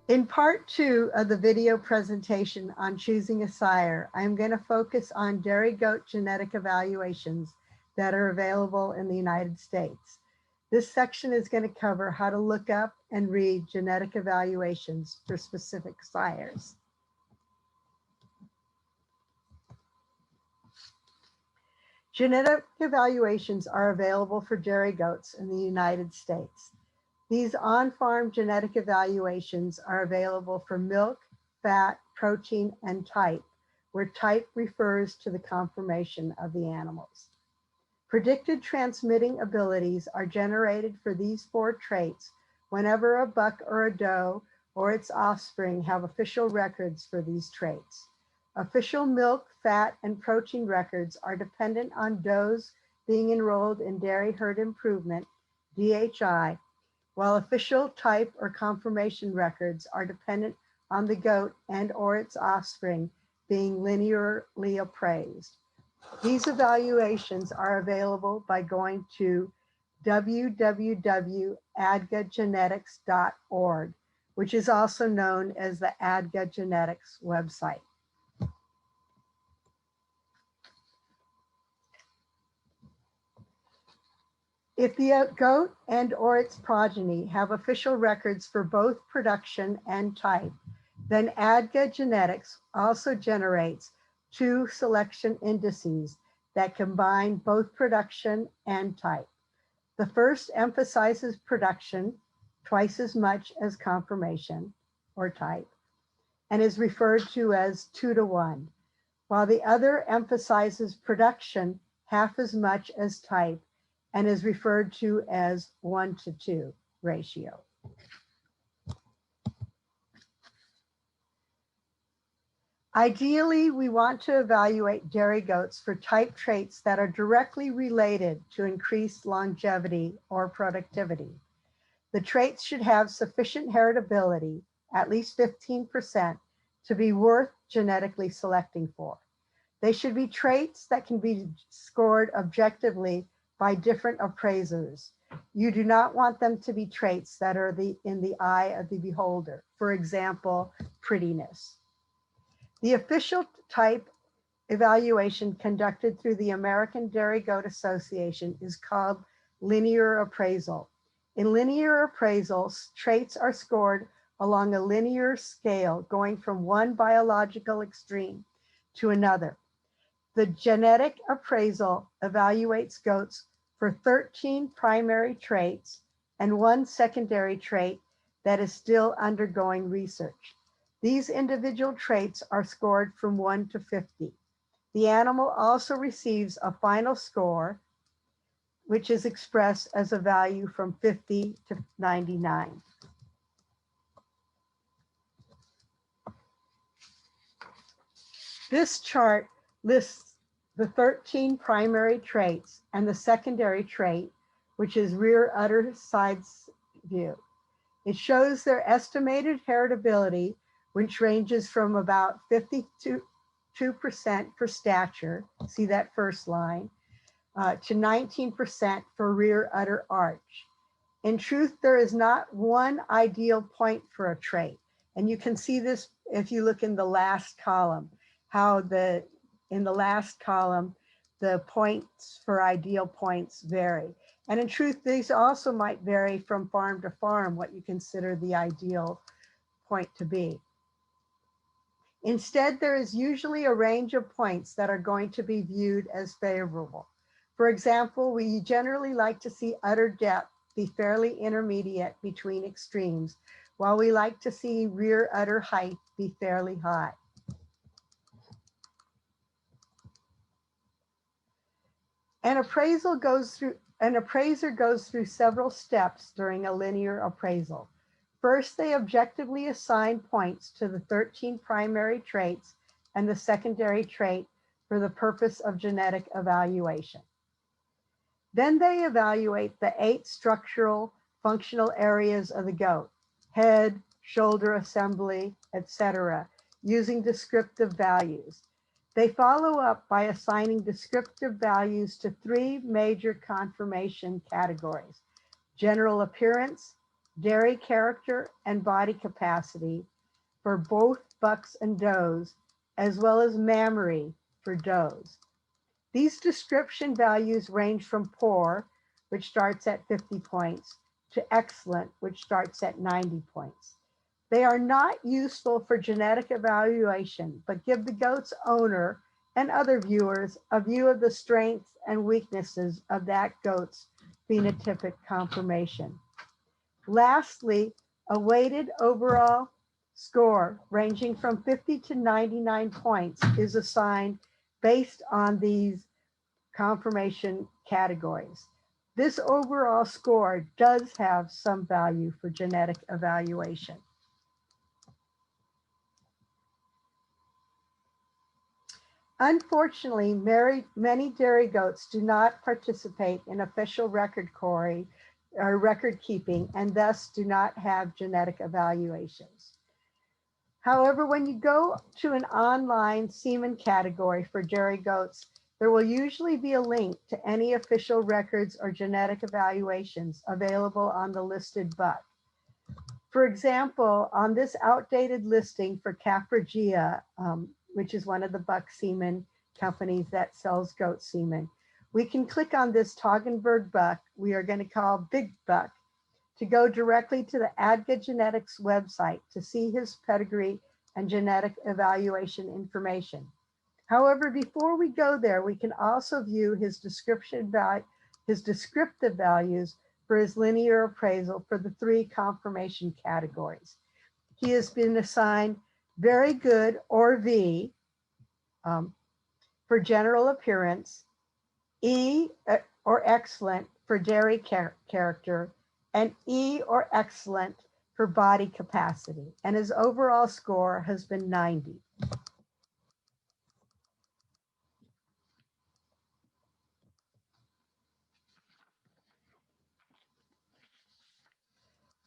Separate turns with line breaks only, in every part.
In part 2 of the video presentation on choosing a sire, I'm going to focus on dairy goat genetic evaluations that are available in the United States. This section is going to cover how to look up and read genetic evaluations for specific sires. Genetic evaluations are available for dairy goats in the United States. These on-farm genetic evaluations are available for milk, fat, protein, and type, where type refers to the conformation of the animals. Predicted transmitting abilities are generated for these 4 traits whenever a buck or a doe or its offspring have official records for these traits. Official milk, fat, and protein records are dependent on does being enrolled in Dairy Herd Improvement, DHI, while official type or conformation records are dependent on the goat and or its offspring being linearly appraised. These evaluations are available by going to www.adgagenetics.org, which is also known as the ADGA Genetics website. If the goat and or its progeny have official records for both production and type, then ADGA Genetics also generates 2 selection indices that combine both production and type. The first emphasizes production twice as much as conformation or type and is referred to as 2-to-1, while the other emphasizes production half as much as type and is referred to as 1-to-2 ratio. Ideally, we want to evaluate dairy goats for type traits that are directly related to increased longevity or productivity. The traits should have sufficient heritability, at least 15%, to be worth genetically selecting for. They should be traits that can be scored objectively by different appraisers. You do not want them to be traits that are in the eye of the beholder. For example, prettiness. The official type evaluation conducted through the American Dairy Goat Association is called linear appraisal. In linear appraisals, traits are scored along a linear scale going from one biological extreme to another. The genetic appraisal evaluates goats for 13 primary traits and 1 secondary trait that is still undergoing research. These individual traits are scored from 1 to 50. The animal also receives a final score, which is expressed as a value from 50 to 99. This chart lists the 13 primary traits and the secondary trait, which is rear udder sides view. It shows their estimated heritability, which ranges from about 52% for stature, see that first line, to 19% for rear udder arch. In truth, there is not one ideal point for a trait. And you can see this if you look in the last column, how in the last column, the points for ideal points vary. And in truth, these also might vary from farm to farm, what you consider the ideal point to be. Instead, there is usually a range of points that are going to be viewed as favorable. For example, we generally like to see udder depth be fairly intermediate between extremes, while we like to see rear udder height be fairly high. An appraiser goes through several steps during a linear appraisal. First, they objectively assign points to the 13 primary traits and the secondary trait for the purpose of genetic evaluation. Then they evaluate the 8 structural functional areas of the goat, head, shoulder assembly, etc., using descriptive values. They follow up by assigning descriptive values to 3 major conformation categories: general appearance, dairy character, and body capacity for both bucks and does, as well as mammary for does. These description values range from poor, which starts at 50 points, to excellent, which starts at 90 points. They are not useful for genetic evaluation, but give the goat's owner and other viewers a view of the strengths and weaknesses of that goat's phenotypic conformation. Lastly, a weighted overall score ranging from 50 to 99 points is assigned based on these conformation categories. This overall score does have some value for genetic evaluation. Unfortunately, many dairy goats do not participate in official record keeping and thus do not have genetic evaluations. However, when you go to an online semen category for dairy goats, there will usually be a link to any official records or genetic evaluations available on the listed buck. For example, on this outdated listing for Capragia, which is one of the buck semen companies that sells goat semen, we can click on this Toggenburg buck, we are going to call Big Buck, to go directly to the ADGA Genetics website to see his pedigree and genetic evaluation information. However, before we go there, we can also view his descriptive values for his linear appraisal for the 3 conformation categories. He has been assigned very good or V for general appearance, E or excellent for dairy character, and E or excellent for body capacity. And his overall score has been 90.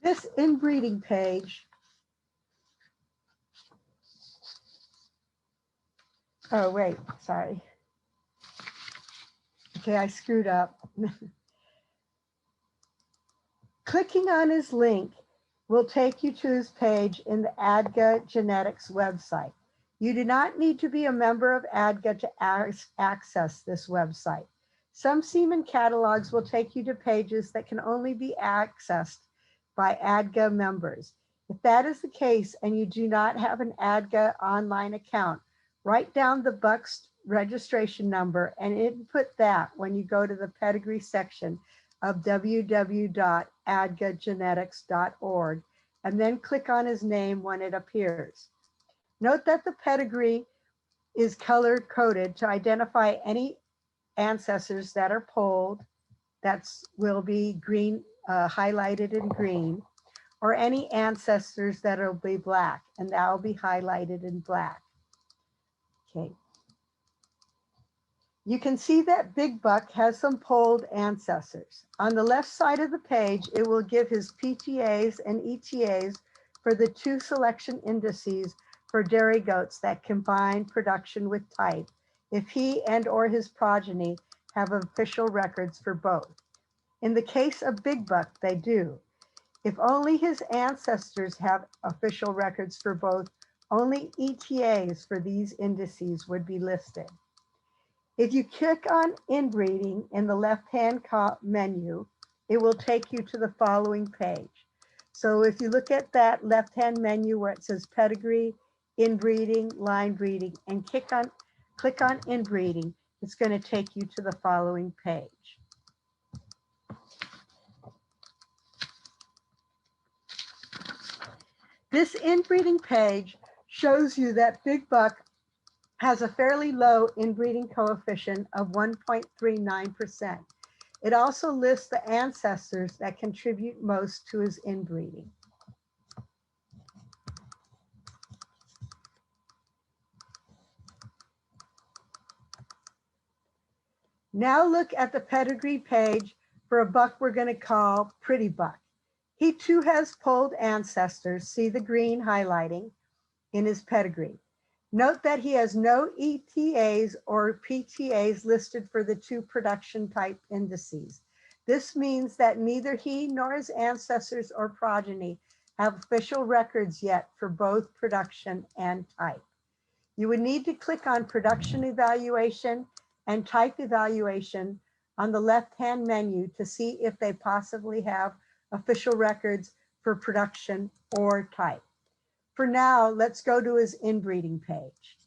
This inbreeding page, oh wait, sorry. Okay, I screwed up. Clicking on his link will take you to his page in the ADGA Genetics website. You do not need to be a member of ADGA to access this website. Some semen catalogs will take you to pages that can only be accessed by ADGA members. If that is the case and you do not have an ADGA online account, write down the buck's registration number and input that when you go to the pedigree section of www.adgagenetics.org and then click on his name when it appears. Note that the pedigree is color coded to identify any ancestors that are polled, that will be green, highlighted in green, or any ancestors that will be black, and that will be highlighted in black. Okay. You can see that Big Buck has some polled ancestors. On the left side of the page, it will give his PTAs and ETAs for the 2 selection indices for dairy goats that combine production with type, if he and or his progeny have official records for both. In the case of Big Buck, they do. If only his ancestors have official records for both, only ETAs for these indices would be listed. If you click on inbreeding in the left-hand menu, it will take you to the following page. So if you look at that left-hand menu where it says pedigree, inbreeding, line breeding, and click on inbreeding, it's going to take you to the following page. This inbreeding page shows you that Big Buck has a fairly low inbreeding coefficient of 1.39%. It also lists the ancestors that contribute most to his inbreeding. Now look at the pedigree page for a buck we're going to call Pretty Buck. He too has polled ancestors. See the green highlighting in his pedigree. Note that he has no ETAs or PTAs listed for the 2 production type indices. This means that neither he nor his ancestors or progeny have official records yet for both production and type. You would need to click on production evaluation and type evaluation on the left-hand menu to see if they possibly have official records for production or type. For now, let's go to his inbreeding page.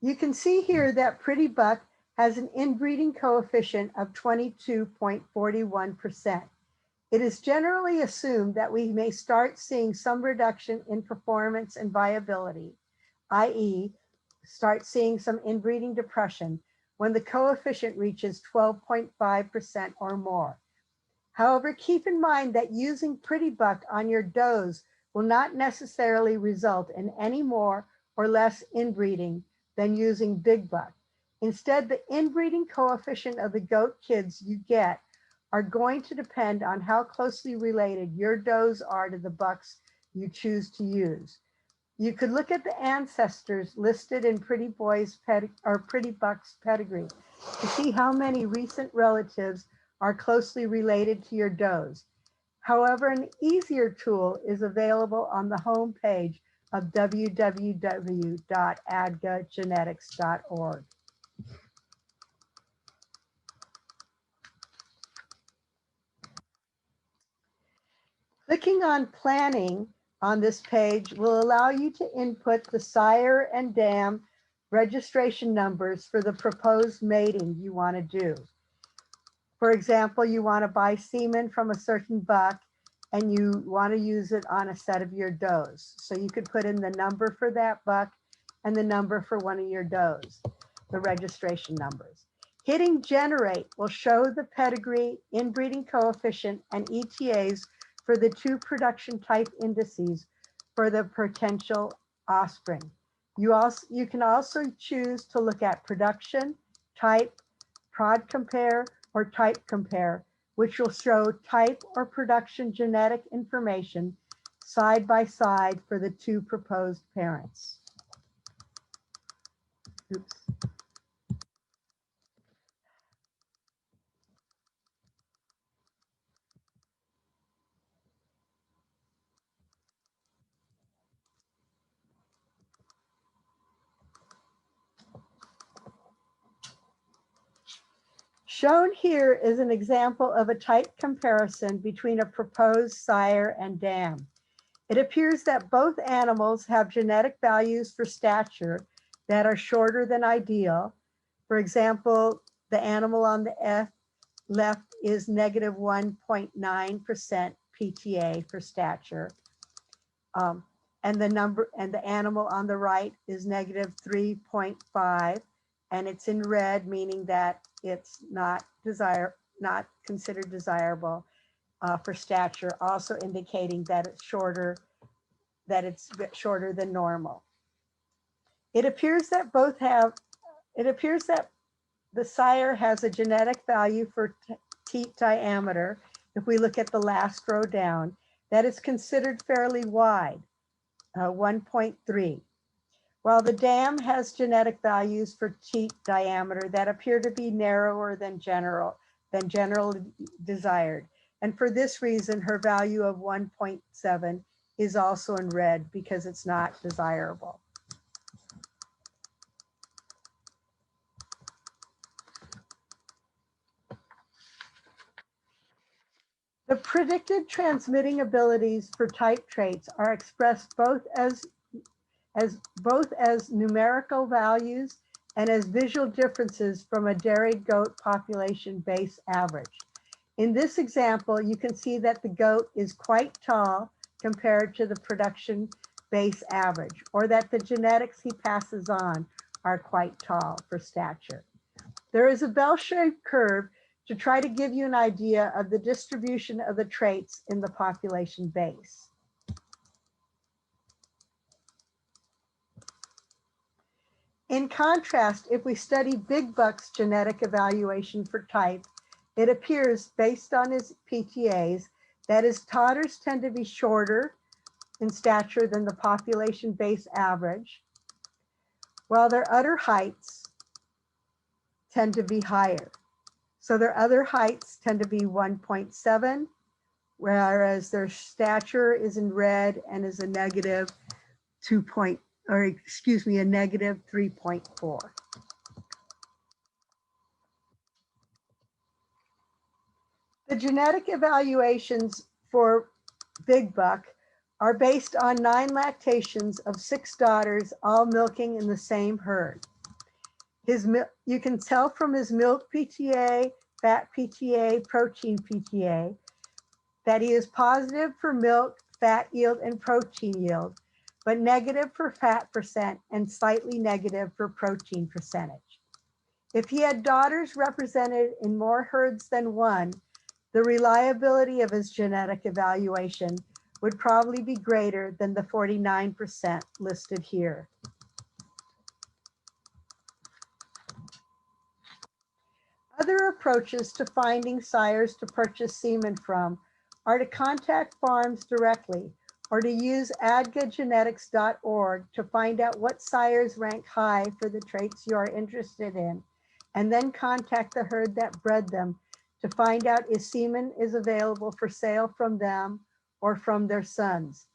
You can see here that Pretty Buck has an inbreeding coefficient of 22.41%. It is generally assumed that we may start seeing some reduction in performance and viability, i.e., start seeing some inbreeding depression when the coefficient reaches 12.5% or more. However, keep in mind that using Pretty Buck on your does will not necessarily result in any more or less inbreeding than using Big Buck. Instead, the inbreeding coefficient of the goat kids you get are going to depend on how closely related your does are to the bucks you choose to use. You could look at the ancestors listed in Pretty Buck's pedigree to see how many recent relatives are closely related to your does. However, an easier tool is available on the home page of www.adgagenetics.org. Clicking on planning on this page will allow you to input the sire and dam registration numbers for the proposed mating you want to do. For example, you want to buy semen from a certain buck and you want to use it on a set of your does. So you could put in the number for that buck and the number for one of your does, the registration numbers. Hitting generate will show the pedigree, inbreeding coefficient, and ETAs for the two production type indices for the potential offspring. You can also choose to look at production, type, prod compare, or type compare, which will show type or production genetic information side by side for the two proposed parents. Oops. Shown here is an example of a type comparison between a proposed sire and dam. It appears that both animals have genetic values for stature that are shorter than ideal. For example, the animal on the left is negative 1.9% PTA for stature. And the animal on the right is negative 3.5, and it's in red, meaning that it's not considered desirable for stature, also indicating that it's shorter than normal. It appears that the sire has a genetic value for teat diameter, if we look at the last row down, that is considered fairly wide, 1.3. While the dam has genetic values for teat diameter that appear to be narrower than generally desired. And for this reason, her value of 1.7 is also in red because it's not desirable. The predicted transmitting abilities for type traits are expressed both as numerical values and as visual differences from a dairy goat population base average. In this example, you can see that the goat is quite tall compared to the production base average, or that the genetics he passes on are quite tall for stature. There is a bell-shaped curve to try to give you an idea of the distribution of the traits in the population base. In contrast, if we study Big Buck's genetic evaluation for type, it appears, based on his PTAs, that his todders tend to be shorter, in stature than the population base average, while their udder heights tend to be higher. So their udder heights tend to be 1.7, whereas their stature is in red and is a negative 3.4. The genetic evaluations for Big Buck are based on 9 lactations of 6 daughters, all milking in the same herd. You can tell from his milk PTA, fat PTA, protein PTA, that he is positive for milk, fat yield, and protein yield, but negative for fat percent and slightly negative for protein percentage. If he had daughters represented in more herds than one, the reliability of his genetic evaluation would probably be greater than the 49% listed here. Other approaches to finding sires to purchase semen from are to contact farms directly or to use adgagenetics.org to find out what sires rank high for the traits you are interested in, and then contact the herd that bred them to find out if semen is available for sale from them or from their sons.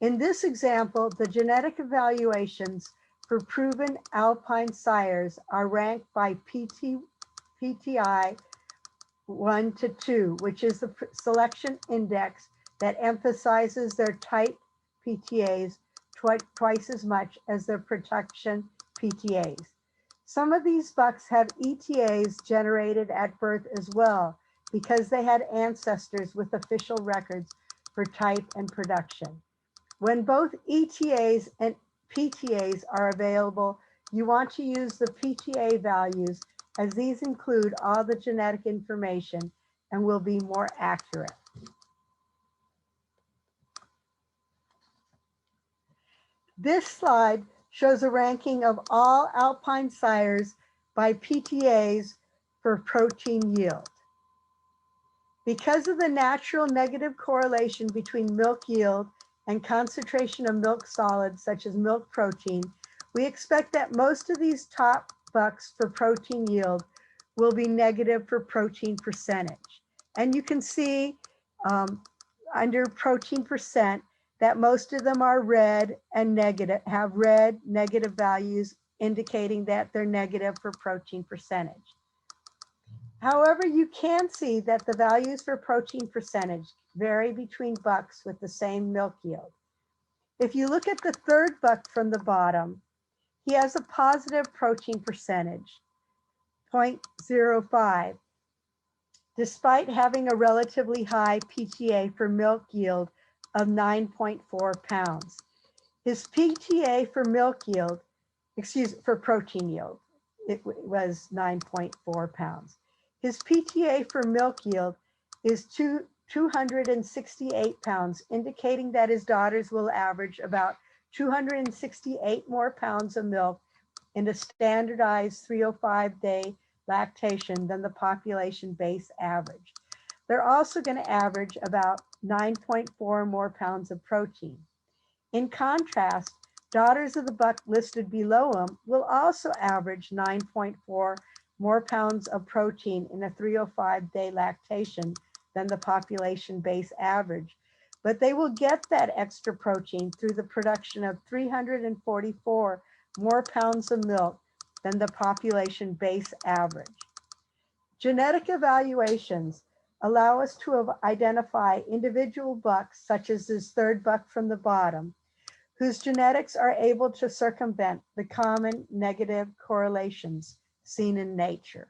In this example, the genetic evaluations for proven alpine sires are ranked by PTI 1 to 2, which is the selection index that emphasizes their type PTAs twice as much as their production PTAs. Some of these bucks have ETAs generated at birth as well, because they had ancestors with official records for type and production. When both ETAs and PTAs are available, you want to use the PTA values, as these include all the genetic information and will be more accurate. This slide shows a ranking of all alpine sires by PTAs for protein yield. Because of the natural negative correlation between milk yield and concentration of milk solids, such as milk protein, we expect that most of these top bucks for protein yield will be negative for protein percentage. And you can see under protein percent that most of them are red and negative, have red negative values indicating that they're negative for protein percentage. However, you can see that the values for protein percentage vary between bucks with the same milk yield. If you look at the third buck from the bottom, he has a positive protein percentage, 0.05, despite having a relatively high PTA for milk yield of 9.4 pounds. His PTA for milk yield, for protein yield, it was 9.4 pounds. His PTA for milk yield is 268 pounds, indicating that his daughters will average about 268 more pounds of milk in a standardized 305-day lactation than the population base average. They're also going to average about 9.4 more pounds of protein. In contrast, daughters of the buck listed below him will also average 9.4 more pounds of protein in a 305-day lactation than the population base average, but they will get that extra protein through the production of 344 more pounds of milk than the population base average. Genetic evaluations allow us to identify individual bucks, such as this third buck from the bottom, whose genetics are able to circumvent the common negative correlations seen in nature.